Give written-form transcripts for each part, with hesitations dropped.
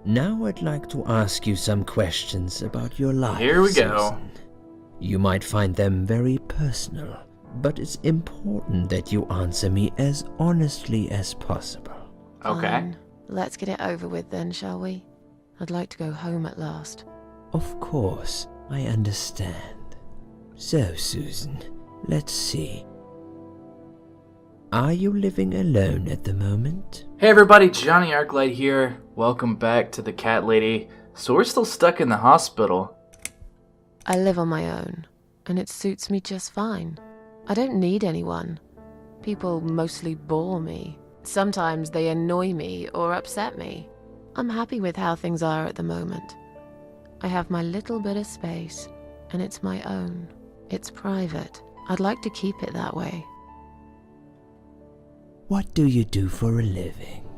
Now I'd like to ask you some questions about your life. Here we go. Susan. You might find them very personal, but it's important that you answer me as honestly as possible. Okay. Fine. Let's get it over with then, shall we? I'd like to go home at last. Of course, I understand. So, Susan, let's see. Are you living alone at the moment? Hey everybody, Jonny Arclight here. Welcome back to the Cat Lady. So we're still stuck in the hospital. I live on my own, and it suits me just fine. I don't need anyone. People mostly bore me. Sometimes they annoy me or upset me. I'm happy with how things are at the moment. I have my little bit of space, and it's my own. It's private. I'd like to keep it that way. What do you do for a living?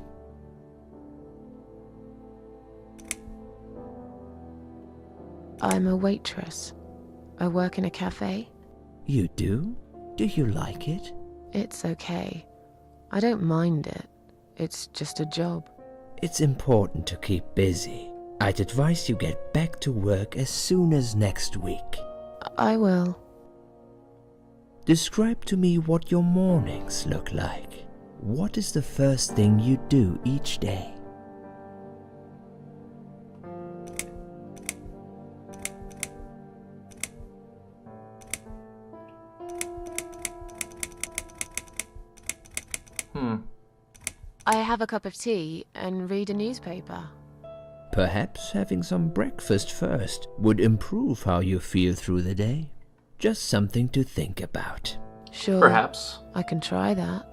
I'm a waitress. I work in a cafe. You do? Do you like it? It's okay. I don't mind it. It's just a job. It's important to keep busy. I'd advise you get back to work as soon as next week. I will. Describe to me what your mornings look like. What is the first thing you do each day? I have a cup of tea and read a newspaper. Perhaps having some breakfast first would improve how you feel through the day. Just something to think about. Sure. Perhaps. I can try that.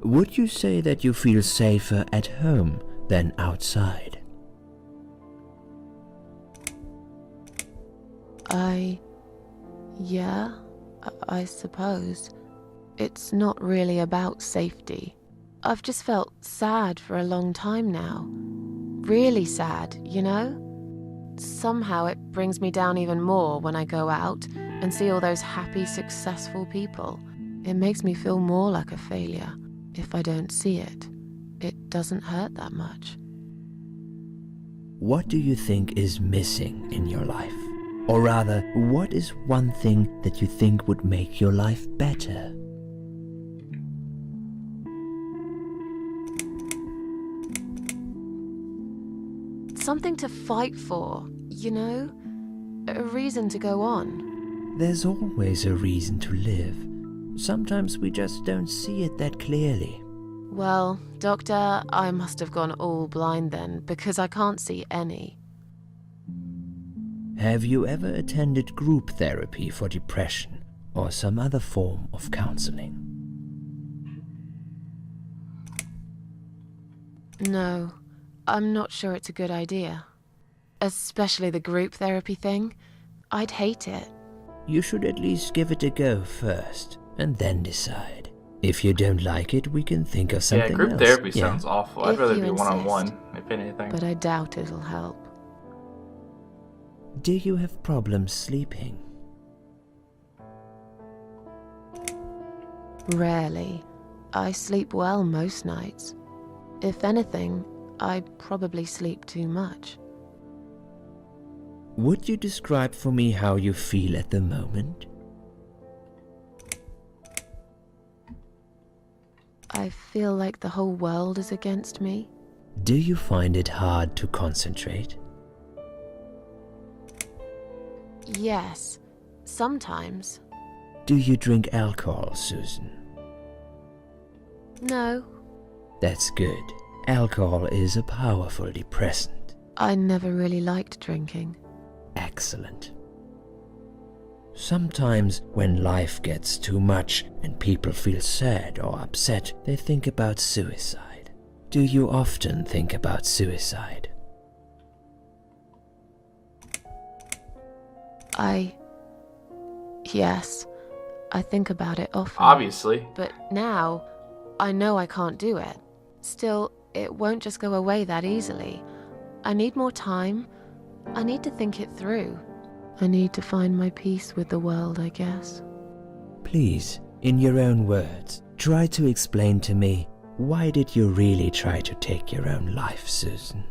Would you say that you feel safer at home than outside? Yeah, I suppose. It's not really about safety. I've just felt sad for a long time now. Really sad, you know? Somehow it brings me down even more when I go out and see all those happy, successful people. It makes me feel more like a failure. If I don't see it, it doesn't hurt that much. What do you think is missing in your life? Or rather, what is one thing that you think would make your life better? Something to fight for, you know? A reason to go on. There's always a reason to live. Sometimes we just don't see it that clearly. Well, Doctor, I must have gone all blind then, because I can't see any. Have you ever attended group therapy for depression or some other form of counseling? No, I'm not sure it's a good idea. Especially the group therapy thing. I'd hate it. You should at least give it a go first, and then decide. If you don't like it, we can think of something else. Yeah, group therapy sounds awful. I'd If rather you do insist. one-on-one, if anything. But I doubt it'll help. Do you have problems sleeping? Rarely. I sleep well most nights. If anything, I probably sleep too much. Would you describe for me how you feel at the moment? I feel like the whole world is against me. Do you find it hard to concentrate? Yes, sometimes. Do you drink alcohol, Susan? No, That's good. Alcohol is a powerful depressant. I never really liked drinking. Excellent. Sometimes when life gets too much and people feel sad or upset, they think about suicide. Do you often think about suicide? Yes, I think about it often. Obviously. But now, I know I can't do it. Still, it won't just go away that easily. I need more time. I need to think it through. I need to find my peace with the world, I guess. Please, in your own words, try to explain to me Why did you really try to take your own life, Susan?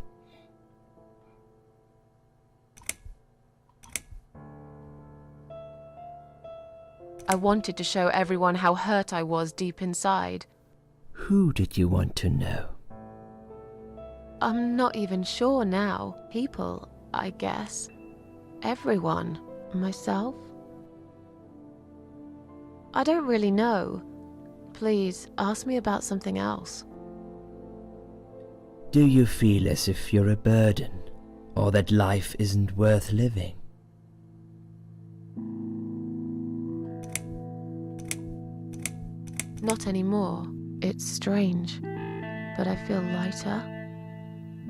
I wanted to show everyone how hurt I was deep inside. Who did you want to know? I'm not even sure now. People, I guess. Everyone. Myself. I don't really know. Please, ask me about something else. Do you feel as if you're a burden, or that life isn't worth living? Not anymore. It's strange, but I feel lighter.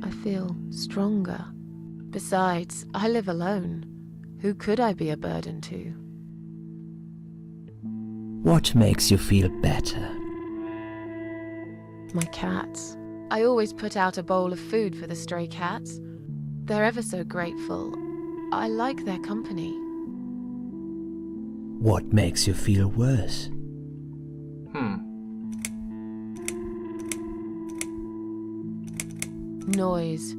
I feel stronger. Besides, I live alone. Who could I be a burden to? What makes you feel better? My cats. I always put out a bowl of food for the stray cats. They're ever so grateful. I like their company. What makes you feel worse? Noise.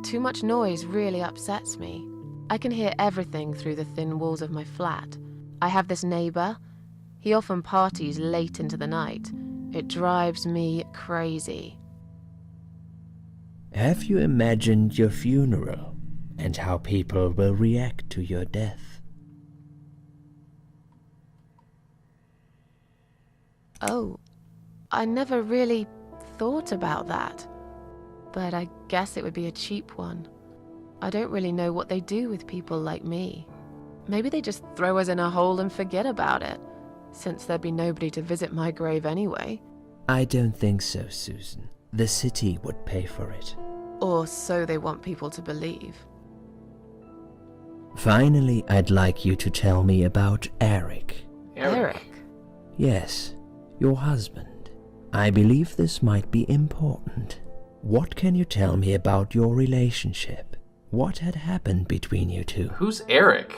Too much noise really upsets me. I can hear everything through the thin walls of my flat. I have this neighbor. He often parties late into the night. It drives me crazy. Have you imagined your funeral and how people will react to your death? Oh, I never really thought about that. But I guess it would be a cheap one. I don't really know what they do with people like me. Maybe they just throw us in a hole and forget about it, since there'd be nobody to visit my grave anyway. I don't think so, Susan. The city would pay for it. Or so they want people to believe. Finally, I'd like you to tell me about Eric. Eric? Yes, your husband. I believe this might be important. What can you tell me about your relationship? What had happened between you two? Who's Eric?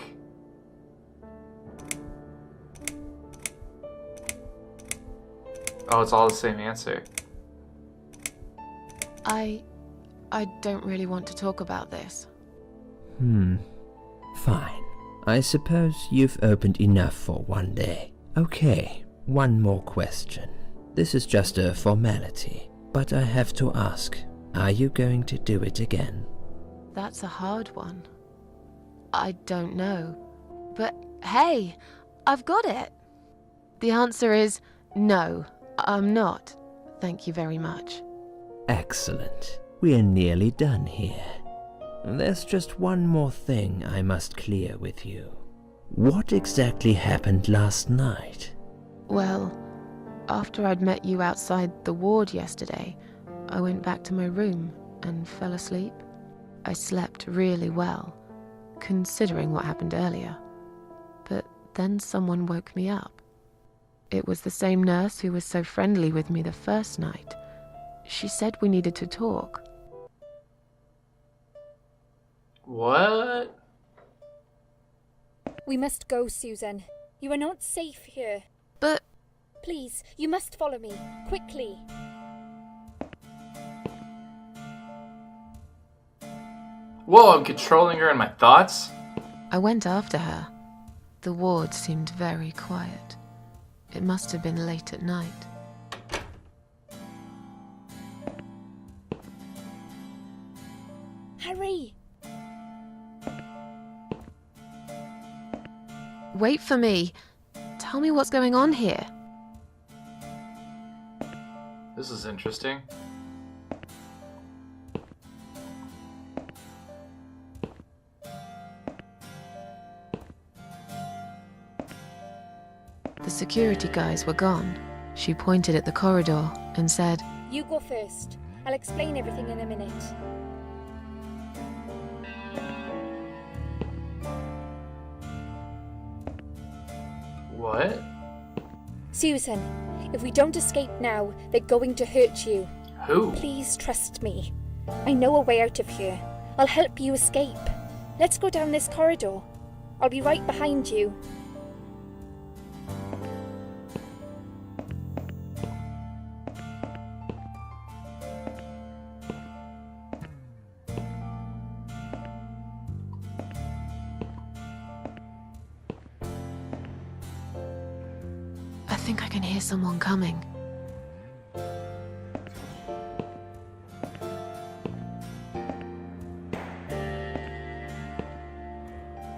Oh, it's all the same answer. I don't really want to talk about this. Fine. I suppose you've opened enough for one day. Okay, one more question. This is just a formality, but I have to ask, are you going to do it again? That's a hard one. I don't know. But hey, I've got it. The answer is no, I'm not. Thank you very much. Excellent. We're nearly done here. There's just one more thing I must clear with you. What exactly happened last night? Well, after I'd met you outside the ward yesterday, I went back to my room and fell asleep. I slept really well, considering what happened earlier. But then someone woke me up. It was the same nurse who was so friendly with me the first night. She said we needed to talk. What? We must go, Susan. You are not safe here. But... Please, you must follow me. Quickly. Whoa, I'm controlling her and my thoughts? I went after her. The ward seemed very quiet. It must have been late at night. Hurry! Wait for me. Tell me what's going on here. This is interesting. The security guys were gone. She pointed at the corridor and said, You go first. I'll explain everything in a minute. What? Susan, if we don't escape now, they're going to hurt you. Who? Please trust me. I know a way out of here. I'll help you escape. Let's go down this corridor. I'll be right behind you. think I can hear someone coming.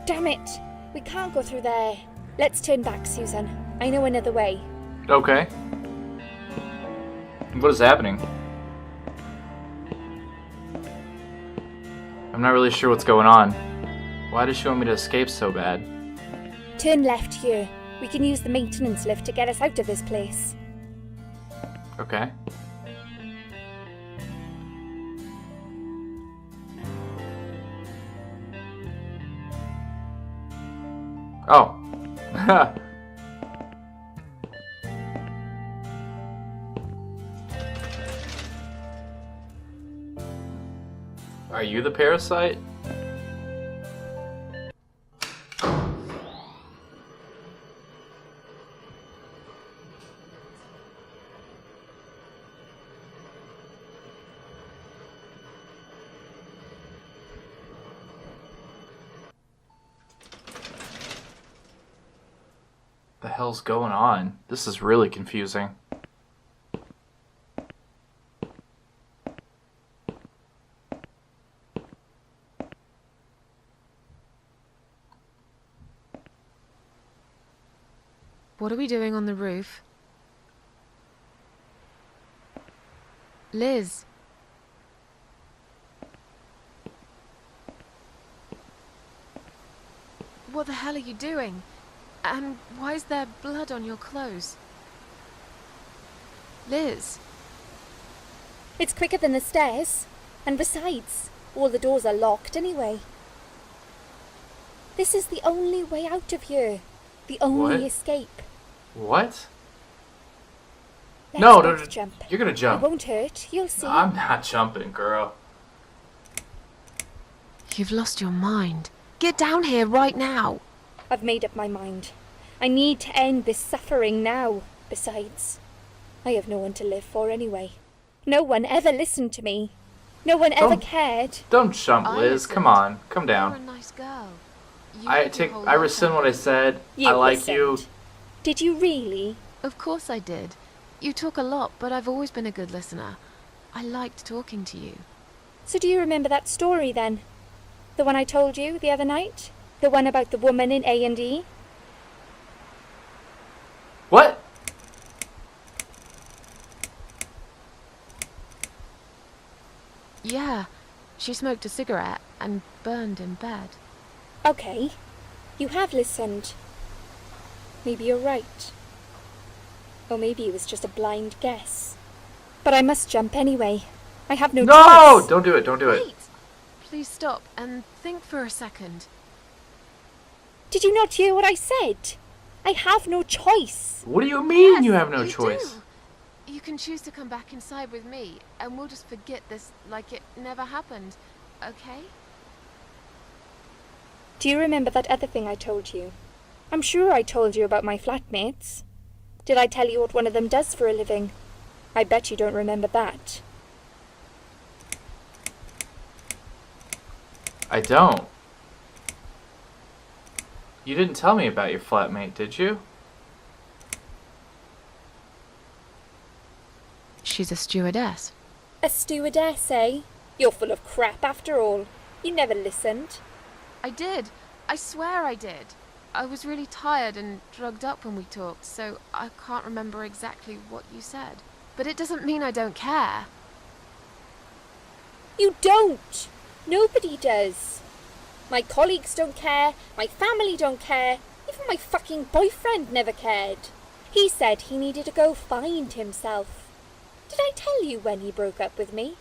Damn it! We can't go through there. Let's turn back, Susan. I know another way. Okay. What is happening? I'm not really sure what's going on. Why does she want me to escape so bad? Turn left here. We can use the maintenance lift to get us out of this place. Okay. Oh. Are you the parasite? The hell's going on? This is really confusing. What are we doing on the roof? Liz. What the hell are you doing? And why is there blood on your clothes? Liz. It's quicker than the stairs. And besides, all the doors are locked anyway. This is the only way out of here. The only What? escape. What? Let's No, both no, jump. you're gonna It jump. won't hurt. You'll see. I'm not jumping, girl. You've lost your mind. Get down here right now. I've made up my mind. I need to end this suffering now. Besides, I have no one to live for anyway. No one ever listened to me. No one ever Don't- cared. Don't jump, I Liz. listened. Come on. Come You're a down. nice girl. You I live your whole I life rescind out what I there. said. You I like you. listened. Did you really? Of course I did. You talk a lot, but I've always been a good listener. I liked talking to you. So do you remember that story then? The one I told you the other night? The one about the woman in A&E? What? Yeah, she smoked a cigarette and burned in bed. Okay, you have listened. Maybe you're right. Or maybe it was just a blind guess. But I must jump anyway. I have no No! choice. Don't do it. Don't do it. Wait! Please stop and think for a second. Did you not hear what I said? I have no choice. What do you mean Yes, you have no you choice? do. You can choose to come back inside with me, and we'll just forget this like it never happened, okay? Do you remember that other thing I told you? I'm sure I told you about my flatmates. Did I tell you what one of them does for a living? I bet you don't remember that. I don't. You didn't tell me about your flatmate, did you? She's a stewardess. A stewardess, eh? You're full of crap after all. You never listened. I did. I swear I did. I was really tired and drugged up when we talked, so I can't remember exactly what you said. But it doesn't mean I don't care. You don't! Nobody does. My colleagues don't care, my family don't care, even my fucking boyfriend never cared. He said he needed to go find himself. Did I tell you when he broke up with me?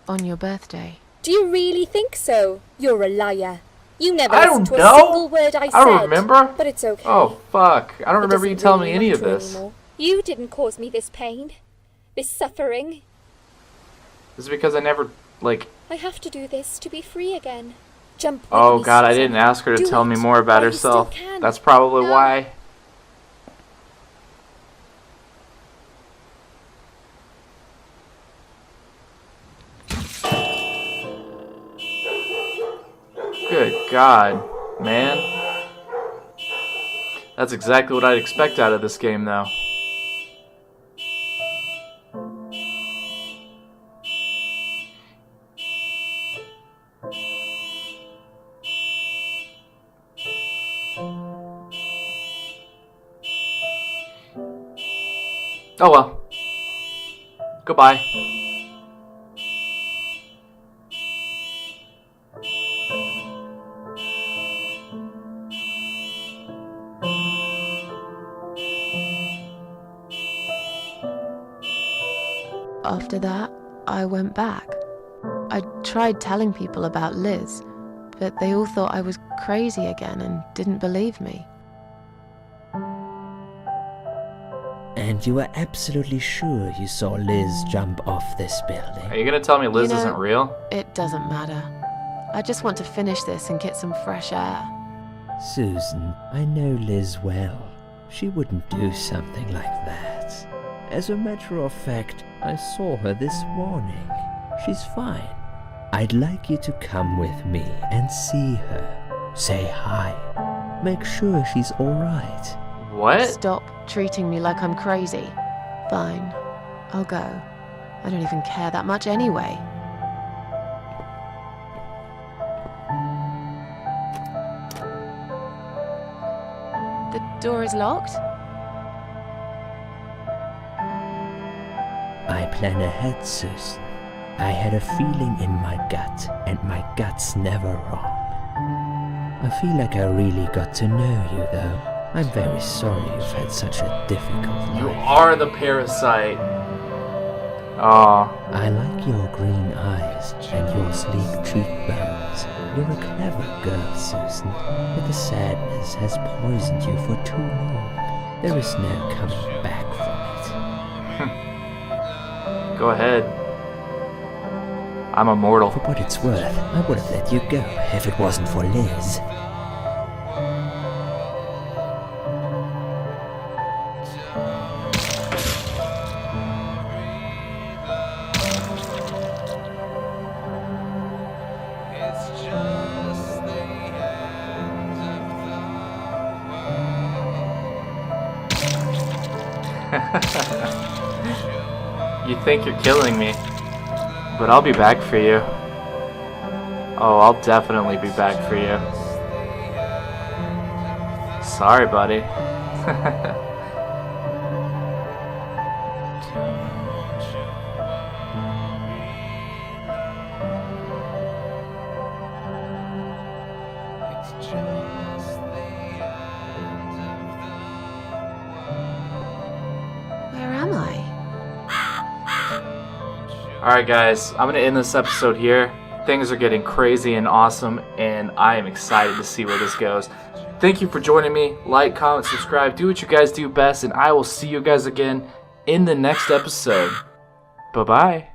On your birthday. Do you really think so? You're a liar. You never I listened don't to know. a single word I said. I don't remember. But it's okay. Oh, fuck. I don't It remember you doesn't telling really me any of matter this. anymore. You didn't cause me this pain, this suffering. This is because I never, like... I have to do this to be free again. Jump with Oh, me, God, I Susan. didn't ask her to Do tell it me more about while you still herself. can. That's probably No. why. Good God, man. That's exactly what I'd expect out of this game, though. Oh well. Goodbye. After that, I went back. I tried telling people about Liz, but they all thought I was crazy again and didn't believe me. And you were absolutely sure you saw Liz jump off this building? Are you gonna tell me Liz You know, isn't real? It doesn't matter. I just want to finish this and get some fresh air. Susan, I know Liz well. She wouldn't do something like that. As a matter of fact, I saw her this morning. She's fine. I'd like you to come with me and see her. Say hi. Make sure she's alright. What? Stop treating me like I'm crazy. Fine, I'll go. I don't even care that much anyway. The door is locked? I plan ahead, Susan. I had a feeling in my gut, and my gut's never wrong. I feel like I really got to know you, though. I'm very sorry you've had such a difficult life. You are the parasite. Aw. I like your green eyes and your sleek cheekbones. You're a clever girl, Susan, but the sadness has poisoned you for too long. There is no coming back from it. Go ahead. I'm immortal. For what it's worth, I would have let you go if it wasn't for Liz. You think you're killing me, but I'll be back for you. Oh, I'll definitely be back for you. Sorry, buddy. Where am I? Alright guys, I'm going to end this episode here. Things are getting crazy and awesome, and I am excited to see where this goes. Thank you for joining me. Like, comment, subscribe, do what you guys do best, and I will see you guys again in the next episode. Bye-bye.